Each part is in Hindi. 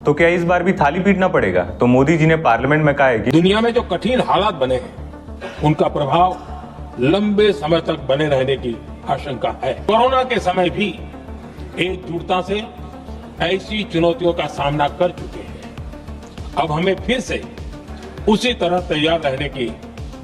तो क्या इस बार भी थाली पीटना पड़ेगा? तो मोदी जी ने पार्लियामेंट में कहा है कि दुनिया में जो कठिन हालात बने हैं उनका प्रभाव लंबे समय तक बने रहने की आशंका है। कोरोना के समय भी एकजुटता से ऐसी चुनौतियों का सामना कर चुके हैं। अब हमें फिर से उसी तरह तैयार रहने की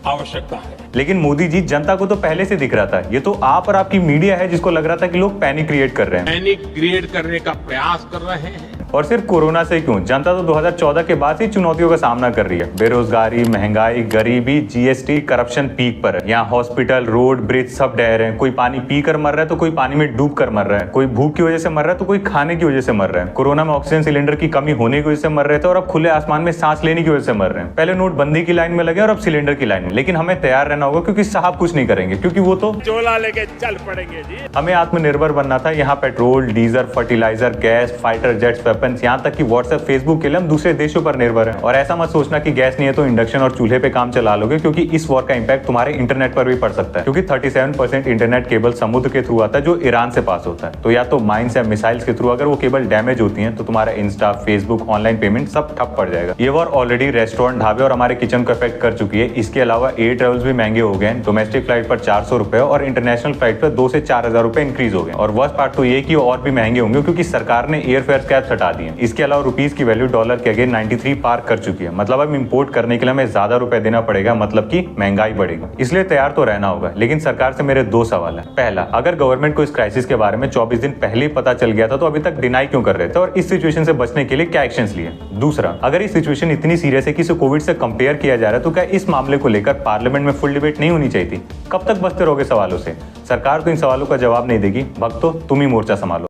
आवश्यकता है। लेकिन मोदी जी, जनता को तो पहले से दिख रहा था। ये तो आप और आपकी मीडिया है जिसको लग रहा था कि लोग पैनिक क्रिएट कर रहे हैं। पैनिक क्रिएट करने का प्रयास कर रहे हैं। और सिर्फ कोरोना से क्यों, जनता तो 2014 के बाद ही चुनौतियों का सामना कर रही है। बेरोजगारी, महंगाई, गरीबी, जीएसटी, करप्शन पीक पर है। यहाँ हॉस्पिटल, रोड, ब्रिज सब ढह रहे हैं। कोई पानी पी कर मर रहा है तो कोई पानी में डूब कर मर रहा है। कोई भूख की वजह से मर रहा है तो कोई खाने की वजह से मर रहा है। कोरोना में ऑक्सीजन सिलेंडर की कमी होने की वजह से मर रहे थे और अब खुले आसमान में सांस लेने की वजह से मर रहे हैं। पहले नोटबंदी की लाइन में लगे और अब सिलेंडर की लाइन में। लेकिन हमें तैयार रहना होगा, क्योंकि साहब कुछ नहीं करेंगे, क्योंकि वो तो चोला लेके चल पड़ेंगे जी। हमें आत्मनिर्भर बनना था। यहाँ petrol, diesel, fertiliser, gas, fighter jets, weapons, यहाँ तक कि व्हाट्सएप, फेसबुक के लिए हम दूसरे देशों पर निर्भर हैं। और ऐसा मत सोचना कि गैस नहीं है तो इंडक्शन और चूल्हे पे काम चला लोगे, क्योंकि इस वॉर का इंपैक्ट तुम्हारे इंटरनेट पर भी पड़ सकता है। क्योंकि 37% इंटरनेट केबल समुद्र के थ्रू आता है जो ईरान से पास होता है। तो या तो माइंस या मिसाइल्स के थ्रू अगर वो केबल डैमेज होती है तो तुम्हारा इंस्टा, फेसबुक, ऑनलाइन पेमेंट सब ठप पड़ जाएगा। ये वॉर ऑलरेडी रेस्टोरेंट, ढाबे और हमारे किचन को अफेक्ट कर चुकी है। इसके अलावा एयर ट्रेवल्स भी महंगे हो गए हैं। डोमेस्टिक फ्लाइट पर 400 रुपए और इंटरनेशनल फ्लाइट पर 2 से 4 हजार रुपए इंक्रीज हो गए। और वर्स्ट पार्ट तो ये कि और भी महंगे होंगे क्योंकि सरकार ने एयर फेयर कैप्स हटा दिए। इसके अलावा रुपीज की वैल्यू डॉलर के अगेंस्ट 93 पार कर चुकी है। मतलब अब इंपोर्ट करने के लिए हमें ज्यादा रुपए देना पड़ेगा, मतलब कि महंगाई बढ़ेगी। इसलिए तैयार तो रहना होगा। लेकिन सरकार से मेरे 2 सवाल है। पहला, अगर गवर्नमेंट को इस क्राइसिस के बारे में 24 दिन पहले ही पता चल गया था तो अभी तक डिनाई क्यों कर रहे थे, और इस सिचुएशन से बचने के लिए क्या एक्शंस लिए? दूसरा, अगर इस सिचुएशन इतनी सीरियस है कि इसे कोविड से कंपेयर किया जा रहा है तो क्या इस मामले को लेकर पार्लियामेंट में फुल डिबेट नहीं होनी चाहिए थी? कब तक बचते रहोगे सवालों से? सरकार तो इन सवालों का जवाब नहीं देगी। भक्तों, तुम ही मोर्चा संभालो।